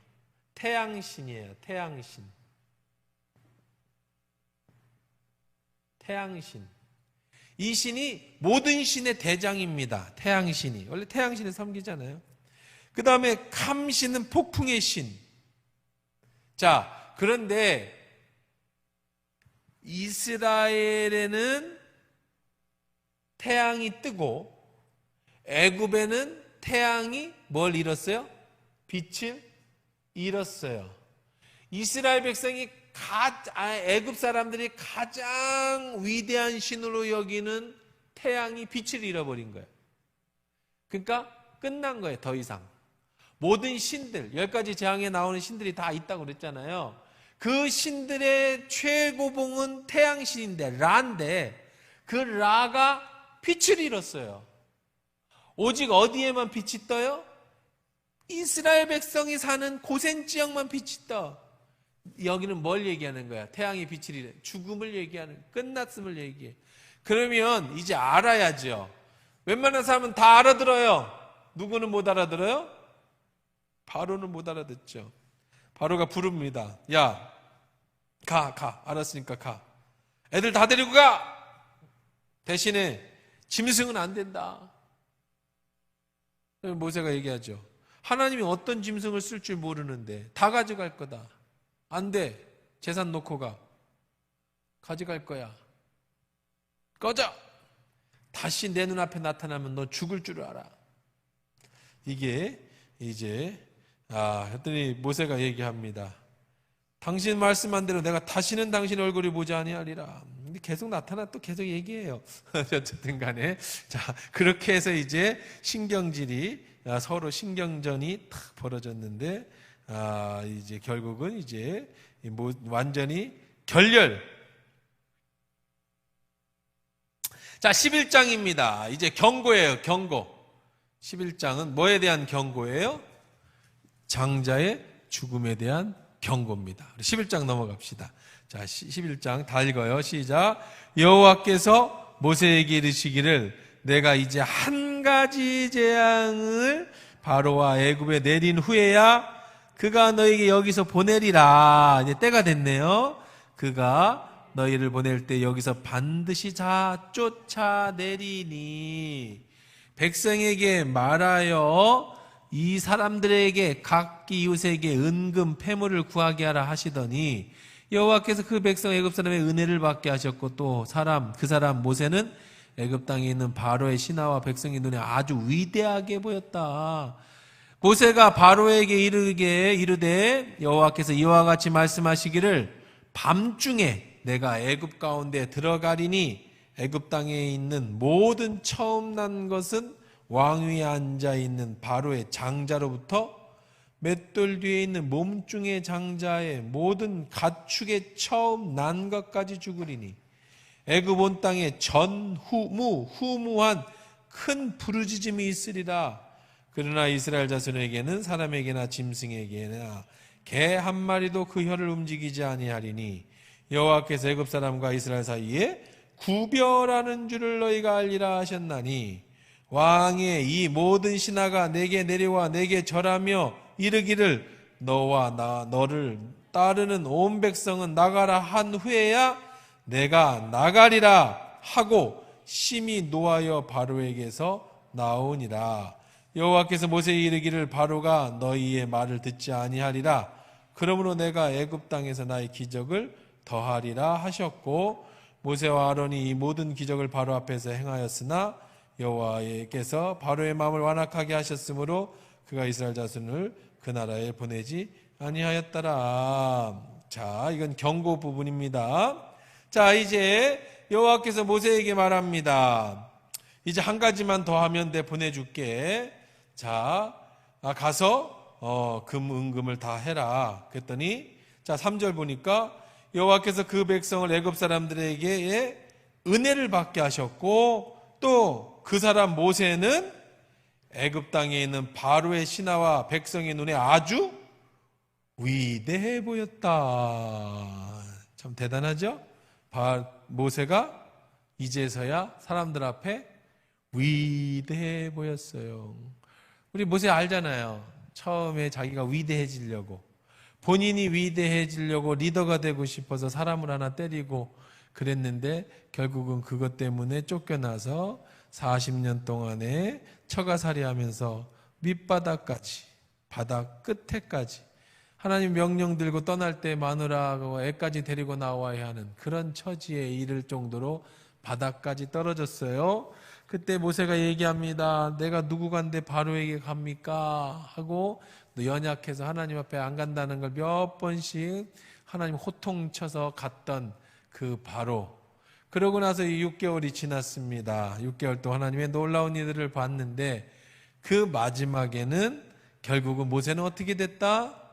태양신이에요. 태양신. 태양신. 이 신이 모든 신의 대장입니다. 태양신이. 원래 태양신을 섬기잖아요. 그 다음에 캄신은 폭풍의 신. 자, 그런데 이스라엘에는 태양이 뜨고 애굽에는 태양이 뭘 잃었어요? 빛을 잃었어요. 이스라엘 백성이 애굽 사람들이 가장 위대한 신으로 여기는 태양이 빛을 잃어버린 거예요. 그러니까 끝난 거예요. 더 이상. 모든 신들, 10가지 재앙에 나오는 신들이 다 있다고 그랬잖아요. 그 신들의 최고봉은 태양신인데, 라인데, 그 라가 빛을 잃었어요. 오직 어디에만 빛이 떠요? 이스라엘 백성이 사는 고센 지역만 빛이 떠. 여기는 뭘 얘기하는 거야? 태양이 비치리래. 죽음을 얘기하는, 끝났음을 얘기해. 그러면 이제 알아야죠. 웬만한 사람은 다 알아들어요. 누구는 못 알아들어요? 바로는 못 알아듣죠. 바로가 부릅니다. 야, 가. 알았으니까 가. 애들 다 데리고 가! 대신에 짐승은 안 된다. 모세가 얘기하죠. 하나님이 어떤 짐승을 쓸 줄 모르는데 다 가져갈 거다. 안 돼. 재산 놓고 가. 가져갈 거야. 꺼져! 다시 내 눈앞에 나타나면 너 죽을 줄 알아. 이게 이제 했더니 모세가 얘기합니다. 당신 말씀한 대로 내가 다시는 당신 얼굴을 보지 아니하리라. 근데 계속 나타나 또 계속 얘기해요. 어쨌든 간에 자, 그렇게 해서 이제 신경질이 서로 신경전이 탁 벌어졌는데 이제 결국은 이제 완전히 결렬. 자, 11장입니다. 이제 경고예요. 경고. 11장은 뭐에 대한 경고예요? 장자의 죽음에 대한 경고입니다. 11장 넘어갑시다. 자, 11장 다 읽어요. 시작. 여호와께서 모세에게 이르시기를 내가 이제 한 가지 재앙을 바로와 애굽에 내린 후에야 그가 너에게 여기서 보내리라. 이제 때가 됐네요. 그가 너희를 보낼 때 여기서 반드시 쫓아내리니 백성에게 말하여 이 사람들에게 각기 이웃에게 은금 패물을 구하게 하라 하시더니 여호와께서 그 백성 애굽 사람의 은혜를 받게 하셨고 또 그 사람 모세는 애굽 땅에 있는 바로의 신하와 백성의 눈에 아주 위대하게 보였다. 모세가 바로에게 이르되 여호와께서 이와 같이 말씀하시기를 밤중에 내가 애굽 가운데 들어가리니 애굽 땅에 있는 모든 처음 난 것은 왕 위에 앉아 있는 바로의 장자로부터 맷돌 뒤에 있는 몸중의 장자의 모든 가축의 처음 난 것까지 죽으리니 애굽 온 땅에 후무한 큰 부르짖음이 있으리라. 그러나 이스라엘 자손에게는 사람에게나 짐승에게나 개 한 마리도 그 혀를 움직이지 아니하리니 여호와께서 애굽 사람과 이스라엘 사이에 구별하는 줄을 너희가 알리라 하셨나니 왕의 이 모든 신하가 내게 내려와 내게 절하며 이르기를 너와 너를 따르는 온 백성은 나가라 한 후에야 내가 나가리라 하고 심히 노하여 바로에게서 나오니라. 여호와께서 모세에게 이르기를 바로가 너희의 말을 듣지 아니하리라. 그러므로 내가 애굽 땅에서 나의 기적을 더하리라 하셨고 모세와 아론이 이 모든 기적을 바로 앞에서 행하였으나 여호와께서 바로의 마음을 완악하게 하셨으므로 그가 이스라엘 자손을 그 나라에 보내지 아니하였더라. 자, 이건 경고 부분입니다. 자, 이제 여호와께서 모세에게 말합니다. 이제 한 가지만 더 하면 돼, 보내줄게. 자, 가서 은금을 다 해라. 그랬더니 자, 3절 보니까 여호와께서 그 백성을 애굽 사람들에게 은혜를 받게 하셨고 또 그 사람 모세는 애굽 땅에 있는 바로의 신하와 백성의 눈에 아주 위대해 보였다. 참 대단하죠? 모세가 이제서야 사람들 앞에 위대해 보였어요. 우리 모세 알잖아요. 처음에 자기가 위대해지려고, 본인이 위대해지려고 리더가 되고 싶어서 사람을 하나 때리고 그랬는데 결국은 그것 때문에 쫓겨나서 40년 동안에 처가살이 하면서 밑바닥까지, 바닥 끝에까지 하나님 명령 들고 떠날 때 마누라하고 애까지 데리고 나와야 하는 그런 처지에 이를 정도로 바닥까지 떨어졌어요. 그때 모세가 얘기합니다. 내가 누구간데 바로에게 갑니까? 하고 연약해서 하나님 앞에 안 간다는 걸 몇 번씩 하나님 호통쳐서 갔던 그 바로. 그러고 나서 6개월이 지났습니다. 6개월 동안 하나님의 놀라운 일들을 봤는데 그 마지막에는 결국은 모세는 어떻게 됐다?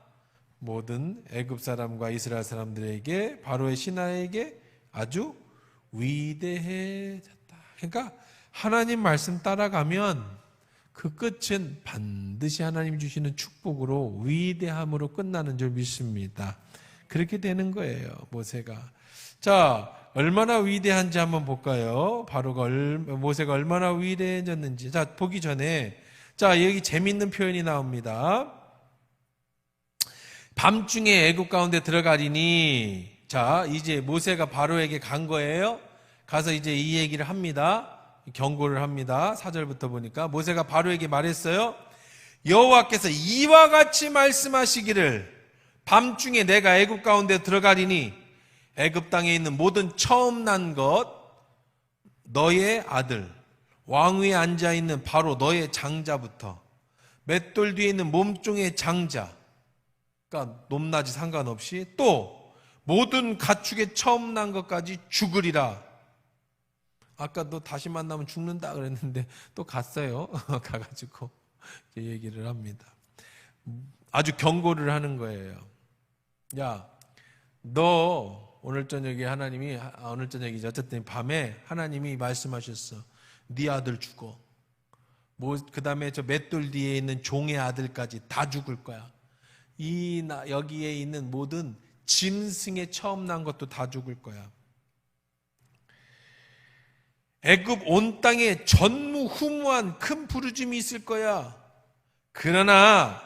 모든 애굽 사람과 이스라엘 사람들에게 바로의 신하에게 아주 위대해졌다. 그러니까 하나님 말씀 따라가면 그 끝은 반드시 하나님 주시는 축복으로 위대함으로 끝나는 줄 믿습니다. 그렇게 되는 거예요, 모세가. 자, 얼마나 위대한지 한번 볼까요? 모세가 얼마나 위대해졌는지. 자, 보기 전에, 자, 여기 재밌는 표현이 나옵니다. 밤중에 애굽 가운데 들어가리니, 자, 이제 모세가 바로에게 간 거예요. 가서 이제 이 얘기를 합니다. 경고를 합니다. 4절부터 보니까 모세가 바로에게 말했어요. 여호와께서 이와 같이 말씀하시기를 밤중에 내가 애굽 가운데 들어가리니 애굽 땅에 있는 모든 처음 난 것 너의 아들 왕 위에 앉아 있는 바로 너의 장자부터 맷돌 뒤에 있는 몸종의 장자, 그러니까 높낮이 상관없이 또 모든 가축의 처음 난 것까지 죽으리라. 아까 너 다시 만나면 죽는다 그랬는데 또 갔어요. 가가지고 얘기를 합니다. 아주 경고를 하는 거예요. 야, 너 오늘 저녁에 오늘 저녁이죠. 어쨌든 밤에 하나님이 말씀하셨어. 네 아들 죽어. 그 다음에 저 맷돌 뒤에 있는 종의 아들까지 다 죽을 거야. 여기에 있는 모든 짐승에 처음 난 것도 다 죽을 거야. 애굽 온 땅에 전무후무한 큰 부르짐이 있을 거야. 그러나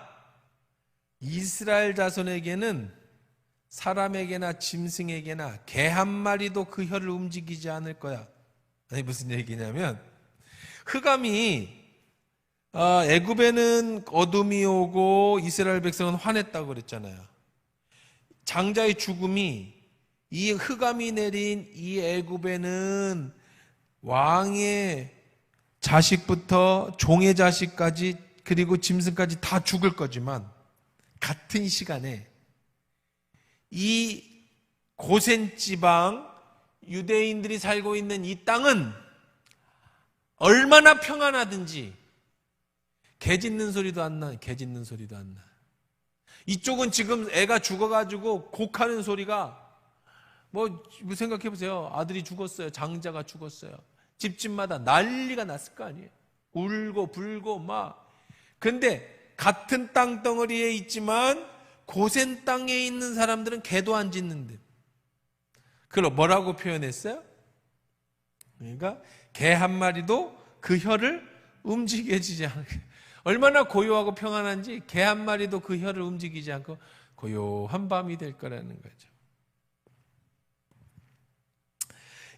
이스라엘 자손에게는 사람에게나 짐승에게나 개 한 마리도 그 혀를 움직이지 않을 거야. 아니, 무슨 얘기냐면 흑암이 애굽에는 어둠이 오고 이스라엘 백성은 화냈다고 그랬잖아요. 장자의 죽음이 이 흑암이 내린 이 애굽에는 왕의 자식부터 종의 자식까지 그리고 짐승까지 다 죽을 거지만 같은 시간에 이 고센 지방 유대인들이 살고 있는 이 땅은 얼마나 평안하든지 개 짖는 소리도 안 나. 이쪽은 지금 애가 죽어가지고 곡하는 소리가 뭐 생각해보세요. 아들이 죽었어요. 장자가 죽었어요. 집집마다 난리가 났을 거 아니에요. 울고 불고 막. 근데 같은 땅덩어리에 있지만 고센 땅에 있는 사람들은 개도 안 짖는데. 그걸 뭐라고 표현했어요? 그러니까 개 한 마리도 그 혀를 움직여지지 않게. 얼마나 고요하고 평안한지 개 한 마리도 그 혀를 움직이지 않고 고요한 밤이 될 거라는 거죠.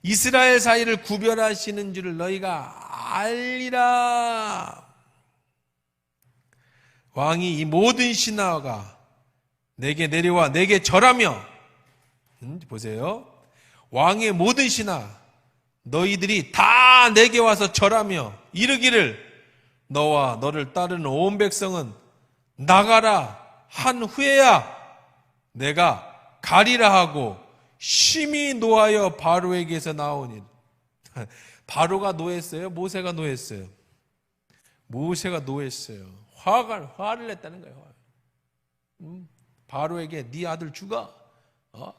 이스라엘 사이를 구별하시는 줄을 너희가 알리라. 왕이 이 모든 신하가 내게 내려와 내게 절하며, 보세요. 왕의 모든 신하 너희들이 다 내게 와서 절하며 이르기를 너와 너를 따르는 온 백성은 나가라 한 후에야 내가 가리라 하고 심히 노하여 바로에게서 나오니. 바로가 노했어요? 모세가 노했어요? 모세가 노했어요. 화를 냈다는 거예요. 바로에게 네 아들 죽어.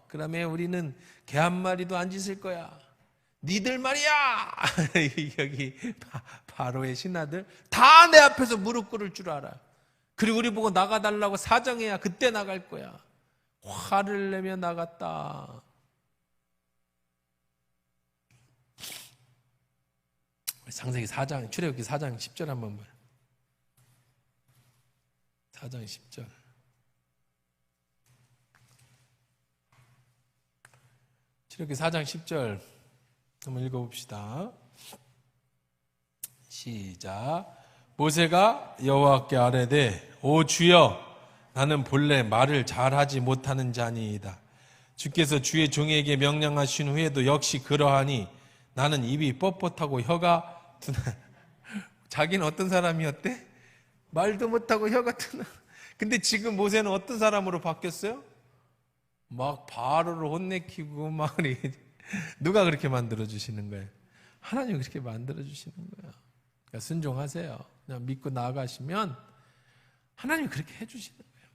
그러면 우리는 개 한 마리도 안 짖을 거야. 니들 말이야. 여기 바로의 신하들 다 내 앞에서 무릎 꿇을 줄 알아. 그리고 우리 보고 나가달라고 사정해야 그때 나갈 거야. 화를 내며 나갔다. 창세기 4장, 출애굽기 4장 10절 한번 봐요. 4장 10절. 출애굽기 4장 10절 한번 읽어봅시다. 시작. 모세가 여호와께 아뢰되 오 주여 나는 본래 말을 잘하지 못하는 자니이다. 주께서 주의 종에게 명령하신 후에도 역시 그러하니 나는 입이 뻣뻣하고 혀가 둔하. 자기는 어떤 사람이었대? 말도 못하고 혀가 둔하. 근데 지금 모세는 어떤 사람으로 바뀌었어요? 막 바로를 혼내키고 막 누가 그렇게 만들어주시는 거예요? 하나님이 그렇게 만들어주시는 거예요. 그러니까 순종하세요. 그냥 믿고 나아가시면 하나님이 그렇게 해주시는 거예요.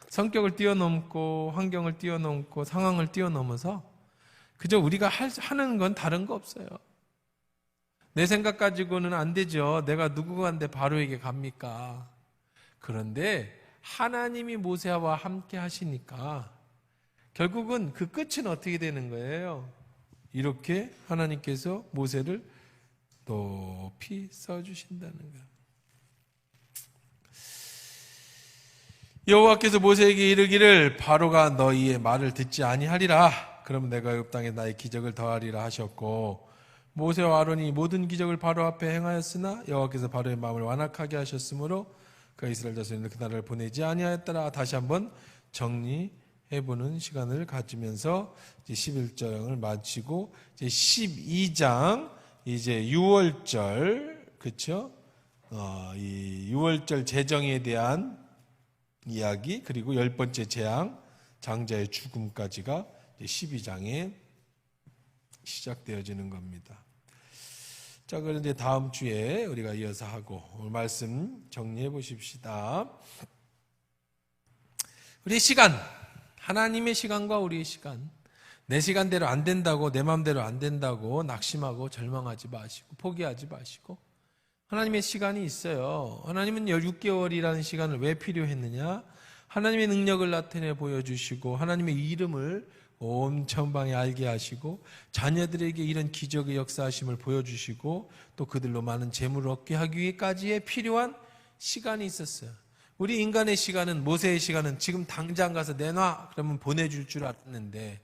성격을 뛰어넘고 환경을 뛰어넘고 상황을 뛰어넘어서 그저 우리가 하는 건 다른 거 없어요. 내 생각 가지고는 안 되죠. 내가 누구한테 바로에게 갑니까? 그런데 하나님이 모세와 함께 하시니까 결국은 그 끝은 어떻게 되는 거예요? 이렇게 하나님께서 모세를 높이 써주신다는 거예요. 여호와께서 모세에게 이르기를 바로가 너희의 말을 듣지 아니하리라. 그럼 내가 애굽 땅에 나의 기적을 더하리라 하셨고, 모세와 아론이 모든 기적을 바로 앞에 행하였으나 여호와께서 바로의 마음을 완악하게 하셨으므로 그 이스라엘 자손이 그 나라를 보내지 아니하였더라. 다시 한번 정리해보는 시간을 가지면서 이제 11장을 마치고 이제 12장 이제 6월절, 그렇죠? 이 6월절 제정에 대한 이야기, 그리고 10번째 재앙, 장자의 죽음까지가 12장에 시작되어지는 겁니다. 자, 그런데 다음 주에 우리가 이어서 하고 오늘 말씀 정리해 보십시다. 우리의 시간, 하나님의 시간과 우리의 시간, 내 시간대로 안 된다고, 내 마음대로 안 된다고 낙심하고 절망하지 마시고 포기하지 마시고, 하나님의 시간이 있어요. 하나님은 6개월이라는 시간을 왜 필요했느냐? 하나님의 능력을 나타내 보여주시고 하나님의 이름을 온 천방에 알게 하시고 자녀들에게 이런 기적의 역사하심을 보여주시고 또 그들로 많은 재물을 얻게 하기 위해까지의 필요한 시간이 있었어요. 우리 인간의 시간은, 모세의 시간은 지금 당장 가서 내놔 그러면 보내줄 줄 알았는데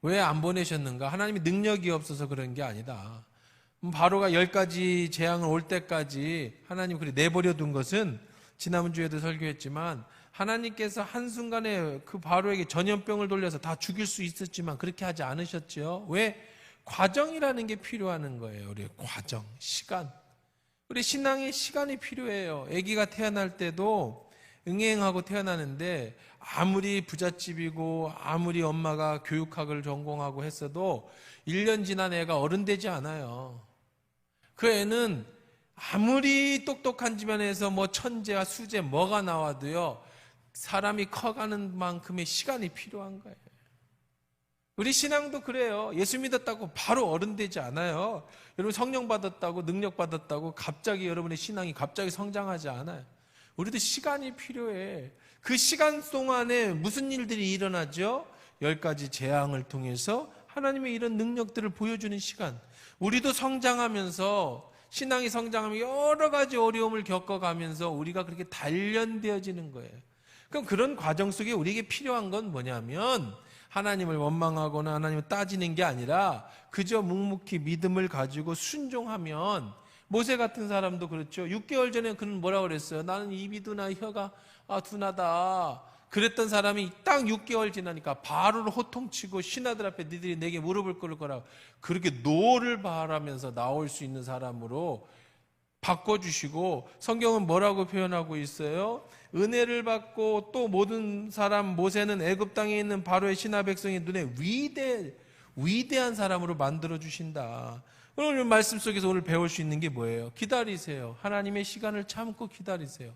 왜 안 보내셨는가? 하나님의 능력이 없어서 그런 게 아니다. 바로가 10가지 재앙을 올 때까지 하나님 그렇게 내버려 둔 것은, 지난번 주에도 설교했지만 하나님께서 한순간에 그 바로에게 전염병을 돌려서 다 죽일 수 있었지만 그렇게 하지 않으셨죠. 왜? 과정이라는 게 필요한 거예요. 우리의 과정, 시간. 우리 신앙의 시간이 필요해요. 아기가 태어날 때도 응행하고 태어나는데 아무리 부잣집이고 아무리 엄마가 교육학을 전공하고 했어도 1년 지난 애가 어른 되지 않아요. 그 애는 아무리 똑똑한 집안에서 뭐 천재와 수재 뭐가 나와도요, 사람이 커가는 만큼의 시간이 필요한 거예요. 우리 신앙도 그래요. 예수 믿었다고 바로 어른 되지 않아요. 여러분 성령 받았다고, 능력 받았다고 갑자기 여러분의 신앙이 갑자기 성장하지 않아요. 우리도 시간이 필요해. 그 시간 동안에 무슨 일들이 일어나죠? 10가지 재앙을 통해서 하나님의 이런 능력들을 보여주는 시간. 우리도 성장하면서, 신앙이 성장하면 여러 가지 어려움을 겪어가면서 우리가 그렇게 단련되어지는 거예요. 그럼 그런 과정 속에 우리에게 필요한 건 뭐냐면, 하나님을 원망하거나 하나님을 따지는 게 아니라 그저 묵묵히 믿음을 가지고 순종하면, 모세 같은 사람도 그렇죠. 6개월 전에 그는 뭐라 그랬어요? 나는 입이 두나 혀가 둔하다. 그랬던 사람이 딱 6개월 지나니까 바로를 호통치고 신하들 앞에 니들이 내게 무릎을 꿇을 거라고 그렇게 노를 바라면서 나올 수 있는 사람으로 바꿔주시고, 성경은 뭐라고 표현하고 있어요? 은혜를 받고 또 모든 사람, 모세는 애굽 땅에 있는 바로의 신하 백성의 눈에 위대한 사람으로 만들어 주신다. 오늘 말씀 속에서 오늘 배울 수 있는 게 뭐예요? 기다리세요. 하나님의 시간을 참고 기다리세요.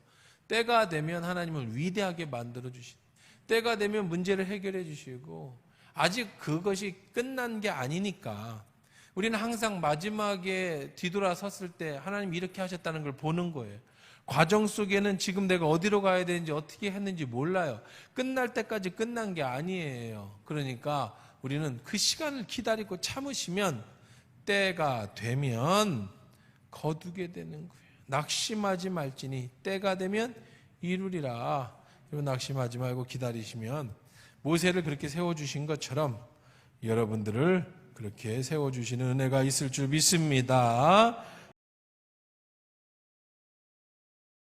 때가 되면 하나님을 위대하게 만들어 주신, 때가 되면 문제를 해결해 주시고, 아직 그것이 끝난 게 아니니까 우리는 항상 마지막에 뒤돌아섰을 때 하나님 이렇게 하셨다는 걸 보는 거예요. 과정 속에는 지금 내가 어디로 가야 되는지 어떻게 했는지 몰라요. 끝날 때까지 끝난 게 아니에요. 그러니까 우리는 그 시간을 기다리고 참으시면 때가 되면 거두게 되는 거예요. 낙심하지 말지니 때가 되면 이루리라. 여러분 낙심하지 말고 기다리시면 모세를 그렇게 세워주신 것처럼 여러분들을 그렇게 세워주시는 은혜가 있을 줄 믿습니다.